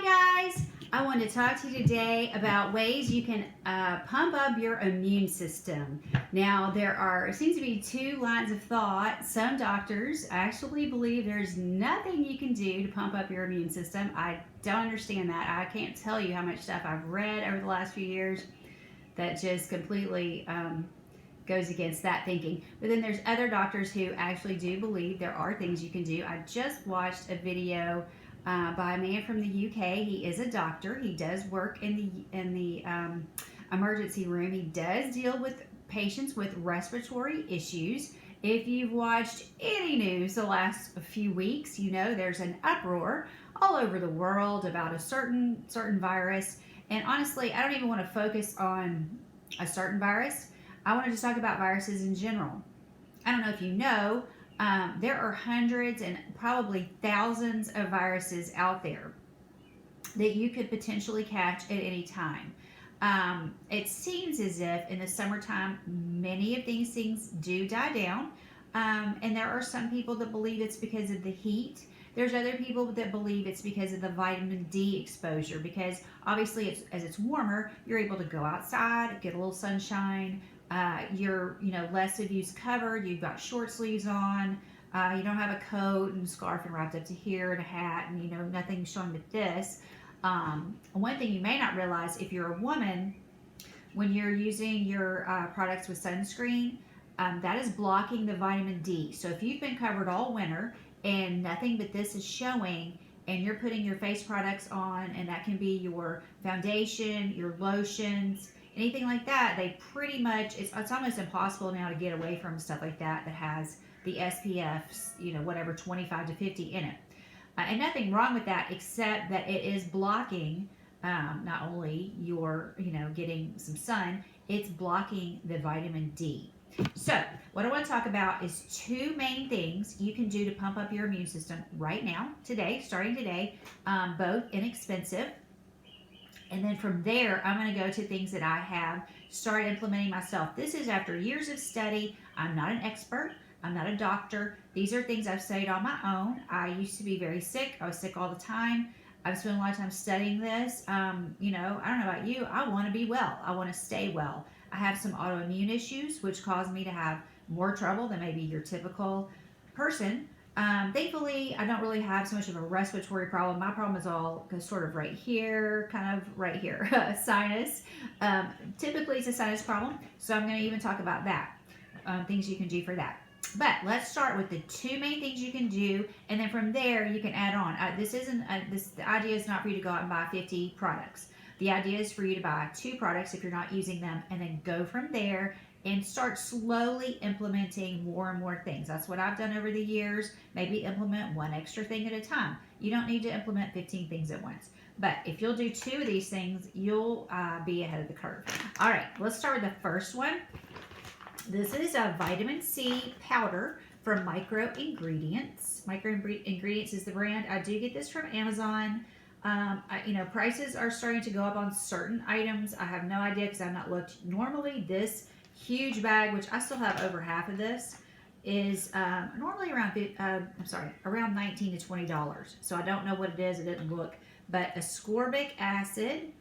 Hi guys! I want to talk to you today about ways you can pump up your immune system. Now there seems to be two lines of thought. Some doctors actually believe there's nothing you can do to pump up your immune system. I don't understand that. I can't tell you how much stuff I've read over the last few years that just completely goes against that thinking. But then there's other doctors who actually do believe there are things you can do. I just watched a video by a man from the UK. He is a doctor. He does work in the emergency room. He does deal with patients with respiratory issues. If you've watched any news the last few weeks, you know there's an uproar all over the world about a certain virus. And honestly, I don't even want to focus on a certain virus. I want to just talk about viruses in general. I don't know if you know, there are hundreds and probably thousands of viruses out there that you could potentially catch at any time. It seems as if in the summertime, many of these things do die down. And there are some people that believe it's because of the heat. There's other people that believe it's because of the vitamin D exposure, because obviously as it's warmer, you're able to go outside, get a little sunshine. You're less of you's covered. You've got short sleeves on. You don't have a coat and scarf and wrapped up to here and a hat, and nothing showing but this. One thing you may not realize, if you're a woman, when you're using your products with sunscreen, that is blocking the vitamin D. So if you've been covered all winter and nothing but this is showing, and you're putting your face products on, and that can be your foundation, your lotions, anything like that, they pretty much, it's almost impossible now to get away from stuff like that has the SPFs, whatever, 25 to 50 in it. And nothing wrong with that, except that it is blocking not only your, getting some sun, it's blocking the vitamin D. So what I want to talk about is two main things you can do to pump up your immune system right now, today, starting today, both inexpensive. And then from there, I'm going to go to things that I have started implementing myself. This is after years of study. I'm not an expert. I'm not a doctor. These are things I've studied on my own. I used to be very sick. I was sick all the time. I've spent a lot of time studying this. I don't know about you. I want to be well. I want to stay well. I have some autoimmune issues, which cause me to have more trouble than maybe your typical person. Thankfully, I don't really have so much of a respiratory problem. My problem is all sort of right here, kind of right here, sinus. Typically, it's a sinus problem, so I'm going to even talk about that, things you can do for that. But let's start with the two main things you can do, and then from there, you can add on. The idea is not for you to go out and buy 50 products. The idea is for you to buy 2 products if you're not using them, and then go from there and start slowly implementing more and more things. That's what I've done over the years. Maybe implement 1 extra thing at a time. You don't need to implement 15 things at once. But if you'll do 2 of these things, you'll be ahead of the curve. All right, let's start with the first one. This is a vitamin C powder from Micro Ingredients. Micro Ingredients is the brand. I do get this from Amazon. Prices are starting to go up on certain items. I have no idea because I've not looked. Normally, this huge bag, which I still have over half of this, is normally around $19 to $20. So I don't know what it is. I didn't look. But ascorbic acid,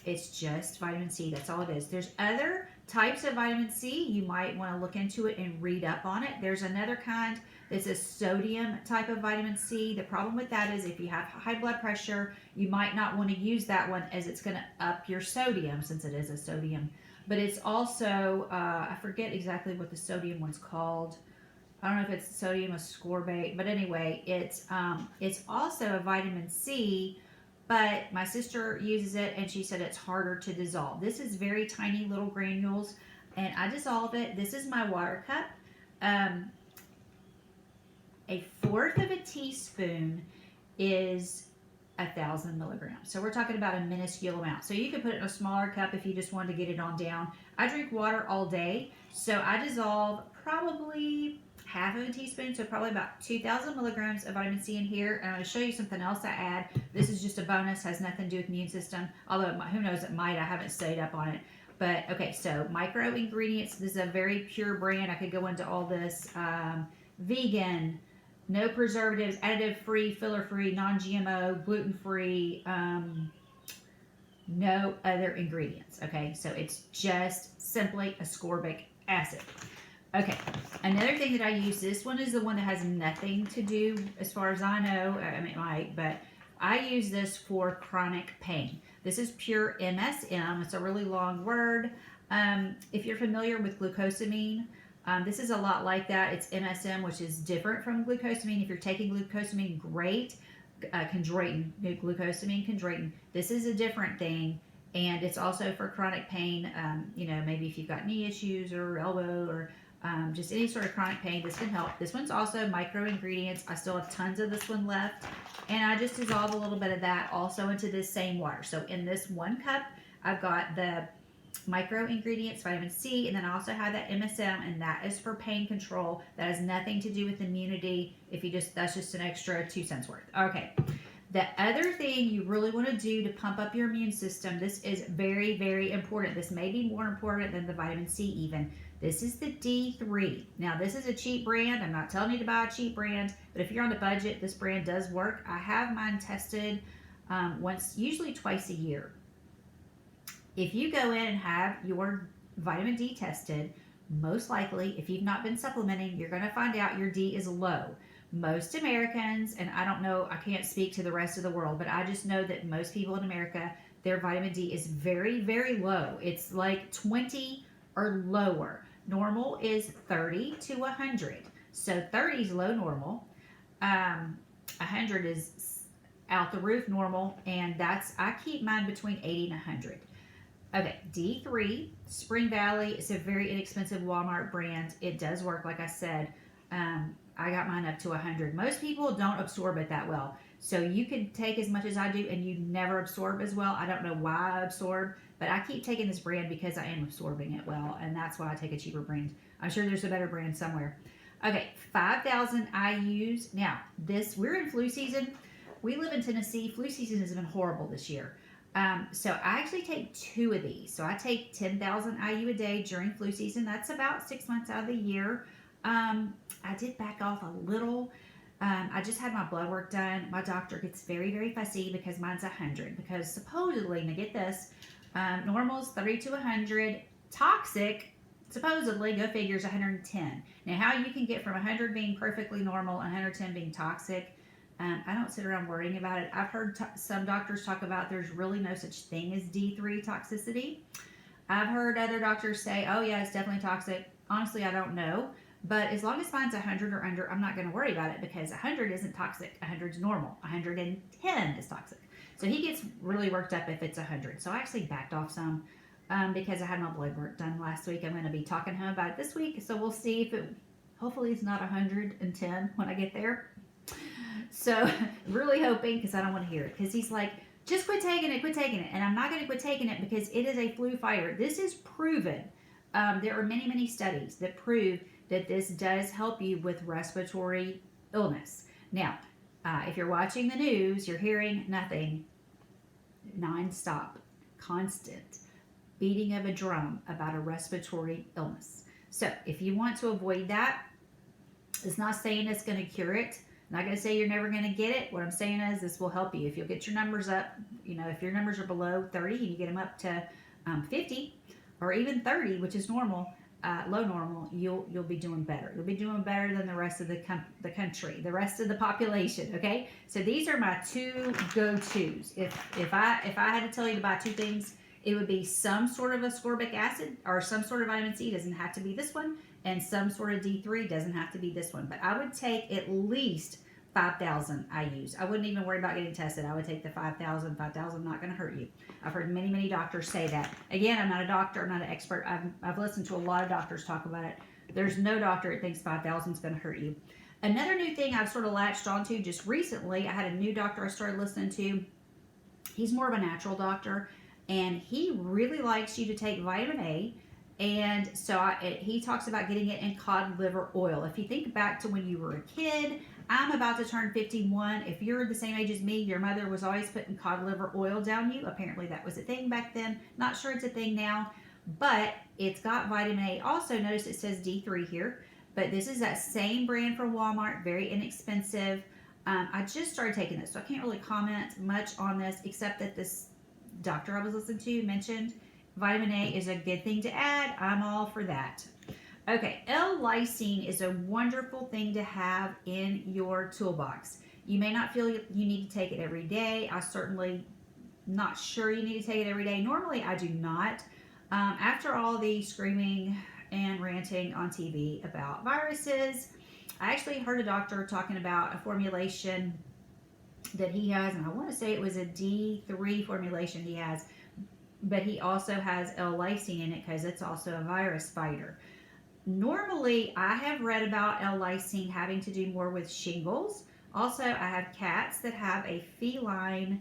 it's just vitamin C. That's all it is. There's other types of vitamin C. You might want to look into it and read up on it. There's another kind that's a sodium type of vitamin C. The problem with that is if you have high blood pressure, you might not want to use that one, as it's going to up your sodium, since it is a sodium. But it's also, I forget exactly what the sodium one's called. I don't know if it's sodium ascorbate, but anyway, it's also a vitamin C, but my sister uses it and she said it's harder to dissolve. This is very tiny little granules, and I dissolve it. This is my water cup. A 1/4 of a teaspoon is 1,000 milligrams. So we're talking about a minuscule amount. So you could put it in a smaller cup if you just wanted to get it on down. I drink water all day, so I dissolve probably half of a teaspoon, so probably about 2,000 milligrams of vitamin C in here. And I'm going to show you something else I add. This is just a bonus, has nothing to do with the immune system, although who knows, it might. I haven't studied up on it. But okay, so Micro Ingredients, this is a very pure brand. I could go into all this. Vegan, no preservatives, additive-free, filler-free, non-GMO, gluten-free, no other ingredients. Okay, so it's just simply ascorbic acid. Okay, another thing that I use, this one is the one that has nothing to do, as far as I know, I mean it might, but I use this for chronic pain. This is pure MSM. It's a really long word. If you're familiar with glucosamine, this is a lot like that. It's MSM, which is different from glucosamine. If you're taking glucosamine, great. Chondroitin, glucosamine, chondroitin. This is a different thing, and it's also for chronic pain. Maybe if you've got knee issues or elbow or just any sort of chronic pain, this can help. This one's also micro ingredients. I still have tons of this one left, and I just dissolve a little bit of that also into this same water. So in this 1 cup, I've got the micro ingredients, vitamin C, and then I also have that MSM, and that is for pain control. That has nothing to do with immunity. That's just an extra 2 cents worth. Okay. The other thing you really want to do to pump up your immune system, this is very, very important. This may be more important than the vitamin C even. This is the D3. Now, this is a cheap brand. I'm not telling you to buy a cheap brand, but if you're on a budget, this brand does work. I have mine tested usually twice a year. If you go in and have your vitamin D tested, most likely, if you've not been supplementing, you're going to find out your D is low. Most Americans, and I don't know, I can't speak to the rest of the world, but I just know that most people in America, their vitamin D is very, very low. It's like 20 or lower. Normal is 30 to 100. So 30 is low normal. 100 is out the roof normal, and I keep mine between 80 and 100. Okay, D3, Spring Valley. It's a very inexpensive Walmart brand. It does work, like I said. I got mine up to 100. Most people don't absorb it that well. So you can take as much as I do and you never absorb as well. I don't know why I absorb, but I keep taking this brand because I am absorbing it well, and that's why I take a cheaper brand. I'm sure there's a better brand somewhere. Okay, 5,000 IUs. Now, we're in flu season. We live in Tennessee. Flu season has been horrible this year. So I actually take 2 of these. So I take 10,000 IU a day during flu season. That's about 6 months out of the year. I did back off a little. I just had my blood work done. My doctor gets very, very fussy because mine's 100. Because supposedly, now get this, normal is 30 to 100. Toxic, supposedly, go figures, 110. Now, how you can get from 100 being perfectly normal and 110 being toxic, I don't sit around worrying about it. I've heard some doctors talk about there's really no such thing as D3 toxicity. I've heard other doctors say, oh yeah, it's definitely toxic. Honestly, I don't know. But as long as mine's 100 or under, I'm not going to worry about it because 100 isn't toxic. 100 is normal. 110 is toxic. So he gets really worked up if it's 100. So I actually backed off some because I had my blood work done last week. I'm going to be talking to him about it this week. So we'll see if hopefully it's not 110 when I get there. So really hoping, because I don't want to hear it, because he's like, just quit taking it, quit taking it. And I'm not going to quit taking it because it is a flu fighter. This is proven. There are many, many studies that prove that this does help you with respiratory illness. Now, if you're watching the news, you're hearing nothing nonstop, constant beating of a drum about a respiratory illness. So if you want to avoid that, it's not saying it's going to cure it. I'm not going to say you're never going to get it. What I'm saying is this will help you. If you'll get your numbers up, if your numbers are below 30 and you get them up to 50 or even 30, which is normal, low normal, you'll be doing better. You'll be doing better than the rest of the country, the rest of the population. Okay, so these are my 2 go-tos. If I had to tell you to buy 2 things, it would be some sort of ascorbic acid or some sort of vitamin C. It doesn't have to be this one, and some sort of D3 doesn't have to be this one. But I would take at least 5,000 IUs. I wouldn't even worry about getting tested. I would take the 5,000. 5,000 not going to hurt you. I've heard many, many doctors say that. Again, I'm not a doctor. I'm not an expert. I've listened to a lot of doctors talk about it. There's no doctor that thinks 5,000 is going to hurt you. Another new thing I've sort of latched onto just recently, I had a new doctor I started listening to. He's more of a natural doctor, and he really likes you to take vitamin A. And so he talks about getting it in cod liver oil. If you think back to when you were a kid, I'm about to turn 51. If you're the same age as me, your mother was always putting cod liver oil down you. Apparently that was a thing back then. Not sure it's a thing now, but it's got vitamin A. Also, notice it says D3 here, But this is that same brand from Walmart, very inexpensive. I just started taking this, so I can't really comment much on this, except that this doctor I was listening to mentioned vitamin A is a good thing to add. I'm all for that. Okay, L-lysine is a wonderful thing to have in your toolbox. You may not feel you need to take it every day. I certainly not sure you need to take it every day. Normally, I do not. After all the screaming and ranting on TV about viruses, I actually heard a doctor talking about a formulation that he has, and I want to say it was a D3 formulation he has, but he also has L-lysine in it because it's also a virus fighter. Normally, I have read about L-lysine having to do more with shingles. Also, I have cats that have a feline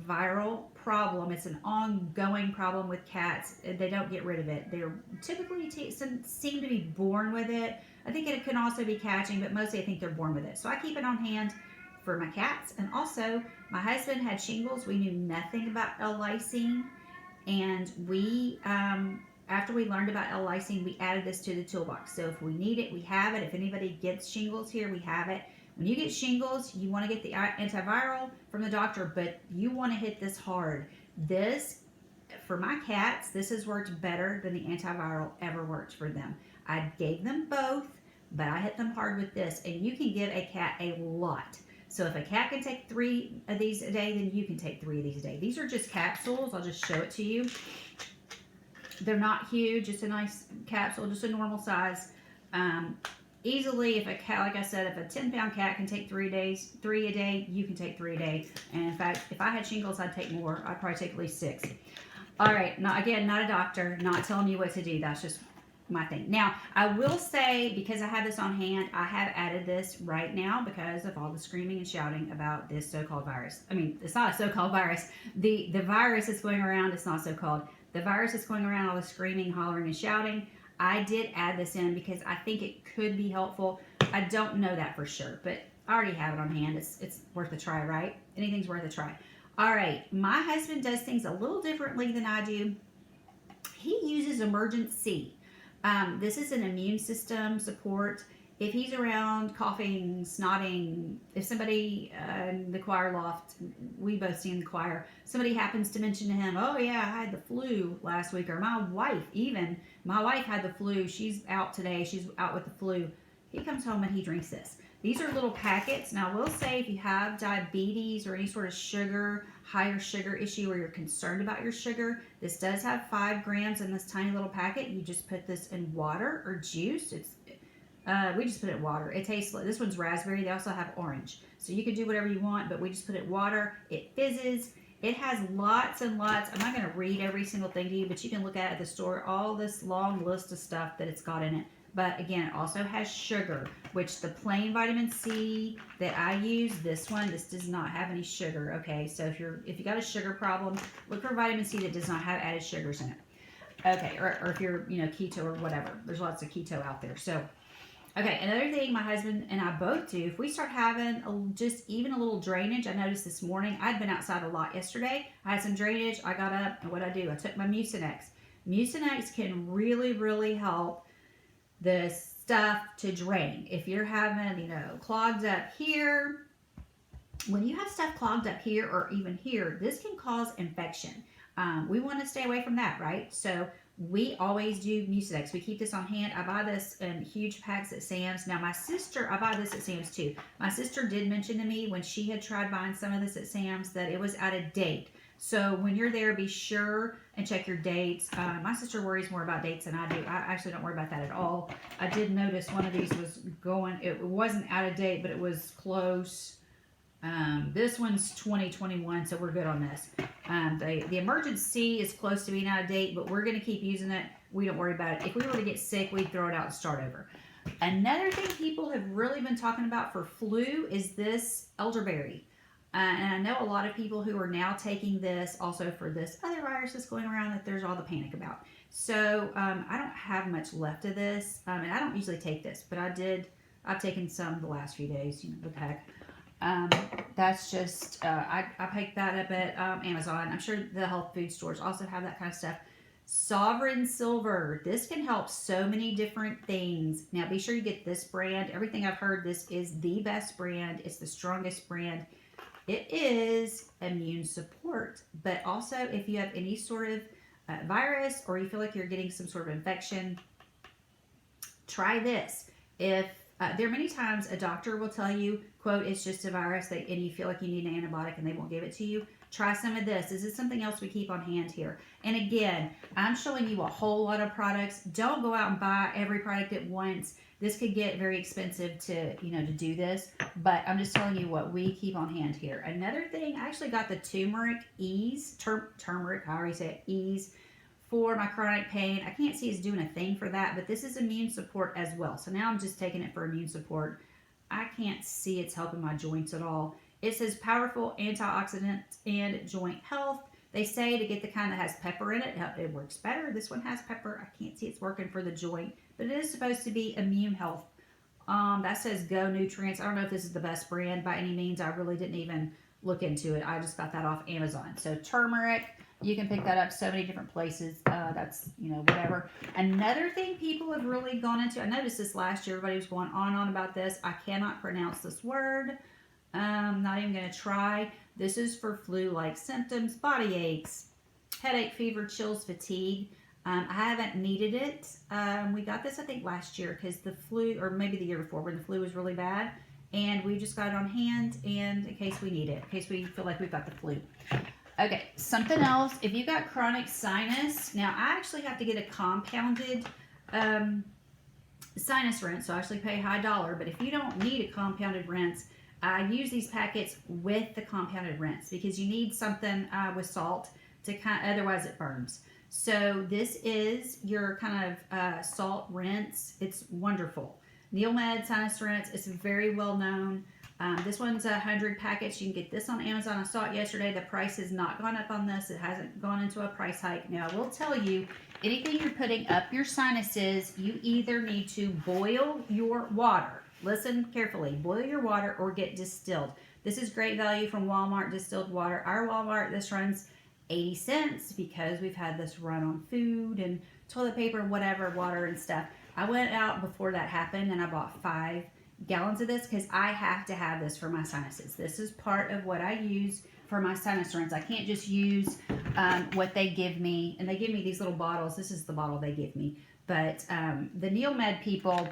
viral problem. It's an ongoing problem with cats. They don't get rid of it. They're typically seem to be born with it. I think it can also be catching, but mostly I think they're born with it. So I keep it on hand for my cats. And also, my husband had shingles. We knew nothing about L-lysine. And we, after we learned about L-lysine, we added this to the toolbox. So if we need it, we have it. If anybody gets shingles here, we have it. When you get shingles, you want to get the antiviral from the doctor, but you want to hit this hard. This, for my cats, this has worked better than the antiviral ever worked for them. I gave them both, but I hit them hard with this, and you can give a cat a lot. So if a cat can take 3 of these a day, then you can take 3 of these a day. These are just capsules. I'll just show it to you. They're not huge. Just a nice capsule, just a normal size. Easily, if a cat, like I said, if a 10-pound cat can take 3 a day, you can take 3 a day. And in fact, if I had shingles, I'd take more. I'd probably take at least 6. All right. Now, again, not a doctor, not telling you what to do. That's just my thing. Now, I will say, because I have this on hand, I have added this right now because of all the screaming and shouting about this so-called virus. I mean, it's not a so-called virus. The virus that's going around, it's not so-called. The virus that's going around, all the screaming, hollering, and shouting, I did add this in because I think it could be helpful. I don't know that for sure, but I already have it on hand. It's worth a try, right? Anything's worth a try. All right, my husband does things a little differently than I do. He uses Emergency. This is an immune system support. If he's around coughing, snotting, if somebody in the choir loft, we both sing in the choir, somebody happens to mention to him, oh yeah, I had the flu last week, or my wife had the flu, she's out today, she's out with the flu. He comes home and he drinks this. These are little packets. Now, I will say if you have diabetes or any sort of higher sugar issue, or you're concerned about your sugar, this does have 5 grams in this tiny little packet. You just put this in water or juice. We just put it in water. It tastes like, this one's raspberry. They also have orange. So you can do whatever you want, but we just put it in water. It fizzes. It has lots and lots. I'm not going to read every single thing to you, but you can look at the store, all this long list of stuff that it's got in it. But again, it also has sugar, which the plain vitamin C that I use, this does not have any sugar. Okay, so if you got a sugar problem, look for vitamin C that does not have added sugars in it. Okay, or if you're keto or whatever, there's lots of keto out there. So, okay, another thing my husband and I both do, if we start having just even a little drainage, I noticed this morning, I'd been outside a lot yesterday. I had some drainage. I got up, and what I do, I took my Mucinex. Mucinex can really, really help the stuff to drain. If you're having, clogged up here, when you have stuff clogged up here or even here, this can cause infection. We want to stay away from that, right? So we always do Mucinex. We keep this on hand. I buy this in huge packs at Sam's. Now, I buy this at Sam's too. My sister did mention to me when she had tried buying some of this at Sam's that it was out of date. So when you're there, be sure and check your dates. My sister worries more about dates than I do. I actually don't worry about that at all. I did notice one of these was it wasn't out of date, but it was close. This one's 2021, so we're good on this. The Emergency is close to being out of date, but we're going to keep using it. We don't worry about it. If we were to get sick, we'd throw it out and start over. Another thing people have really been talking about for flu is this elderberry. And I know a lot of people who are now taking this also for this other virus that's going around that there's all the panic about. So I don't have much left of this. And I don't usually take this, but I've taken some the last few days, what the heck. That's just, I picked that up at Amazon. I'm sure the health food stores also have that kind of stuff. Sovereign Silver. This can help so many different things. Now, be sure you get this brand. Everything I've heard, this is the best brand. It's the strongest brand. It is immune support, but also if you have any sort of virus or you feel like you're getting some sort of infection, try this. If there are many times a doctor will tell you, quote, it's just a virus, and you feel like you need an antibiotic and they won't give it to you, try some of this. This is something else we keep on hand here. And again, I'm showing you a whole lot of products. Don't go out and buy every product at once. This could get very expensive to do this, but I'm just telling you what we keep on hand here. Another thing, I actually got the turmeric turmeric, I already said ease, for my chronic pain. I can't see it's doing a thing for that, but this is immune support as well. So now I'm just taking it for immune support. I can't see it's helping my joints at all. It says powerful antioxidant and joint health. They say to get the kind that has pepper in it, it works better. This one has pepper. I can't see it's working for the joint, but it is supposed to be immune health. That says Go Nutrients. I don't know if this is the best brand by any means. I really didn't even look into it. I just got that off Amazon. So turmeric, you can pick that up so many different places. That's, whatever. Another thing people have really gone into, I noticed this last year, everybody was going on and on about this. I cannot pronounce this word. Not even going to try. This is for flu-like symptoms, body aches, headache, fever, chills, fatigue. I haven't needed it. We got this, I think, last year because the flu, or maybe the year before when the flu was really bad. And we just got it on hand and in case we need it, in case we feel like we've got the flu. Okay, something else. If you got chronic sinus, now I actually have to get a compounded sinus rinse, so I actually pay high dollar. But if you don't need a compounded rinse, I use these packets with the compounded rinse because you need something with salt to otherwise it burns. So this is your kind of salt rinse. It's wonderful. NeilMed sinus rinse. It's very well known. This one's 100 packets. You can get this on Amazon. I saw it yesterday. The price has not gone up on this. It hasn't gone into a price hike. Now, I will tell you, anything you're putting up your sinuses, you either need to boil your water. Listen carefully. Boil your water or get distilled. This is great value from Walmart, distilled water. Our Walmart, this runs 80 cents because we've had this run on food and toilet paper and whatever, water and stuff. I went out before that happened and I bought 5 gallons of this because I have to have this for my sinuses. This is part of what I use for my sinus rinse. I can't just use what they give me, and they give me these little bottles. This is the bottle they give me, but the NeilMed people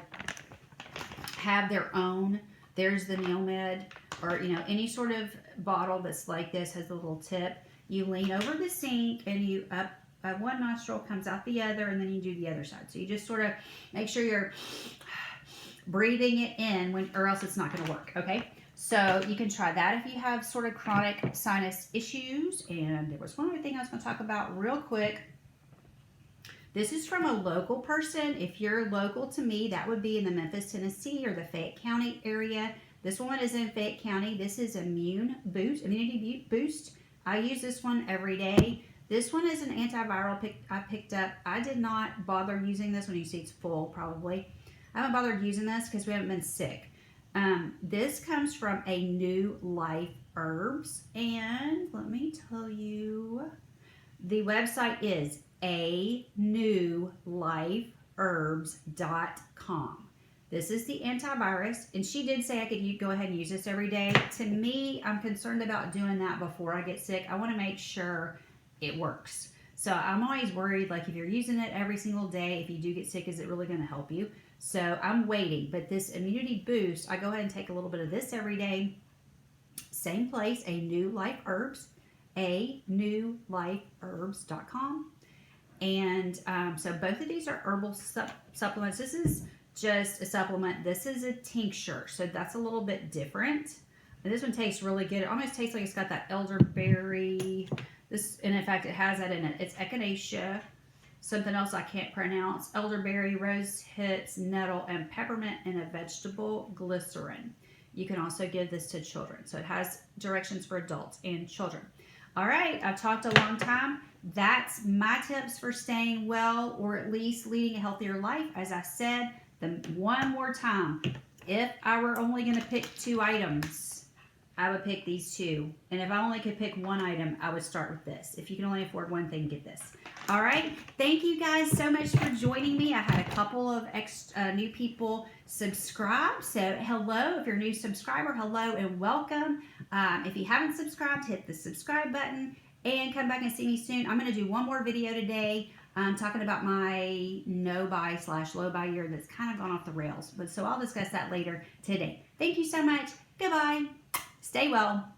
have their own. There's the NeilMed, or any sort of bottle that's like this, has a little tip. You lean over the sink and you up one nostril, comes out the other, and then you do the other side. So you just sort of make sure you're breathing it in, or else it's not going to work. Okay, so you can try that if you have sort of chronic sinus issues. And there was one other thing I was going to talk about real quick. This is from a local person. If you're local to me, that would be in the Memphis, Tennessee, or the Fayette County area. This one is in Fayette County. This is Immunity Boost. I use this one every day. This one is an antiviral I picked up. I did not bother using this when you see it's full, probably. I haven't bothered using this because we haven't been sick. This comes from A New Life Herbs. And let me tell you, the website is anewlifeherbs.com. This is the antivirus, and she did say I could go ahead and use this every day. To me, I'm concerned about doing that before I get sick. I want to make sure it works. So I'm always worried, like if you're using it every single day, if you do get sick, is it really going to help you? So I'm waiting. But this Immunity Boost, I go ahead and take a little bit of this every day. Same place, A New Life Herbs, anewlifeherbs.com. And so both of these are herbal supplements. This is just a supplement. This is a tincture, so that's a little bit different. And this one tastes really good. It almost tastes like it's got that elderberry. And in fact, it has that in it. It's echinacea, something else I can't pronounce, elderberry, rose hips, nettle, and peppermint, and a vegetable glycerin. You can also give this to children. So it has directions for adults and children. All right, I've talked a long time. That's my tips for staying well, or at least leading a healthier life. As I said, one more time, if I were only going to pick 2 items, I would pick these 2. And if I only could pick 1 item, I would start with this. If you can only afford one thing, get this. All right. Thank you guys so much for joining me. I had a couple of new people subscribe. So hello, if you're a new subscriber, hello and welcome. If you haven't subscribed, hit the subscribe button and come back and see me soon. I'm going to do one more video today talking about my no-buy/low buy year that's kind of gone off the rails. So I'll discuss that later today. Thank you so much. Goodbye. Stay well.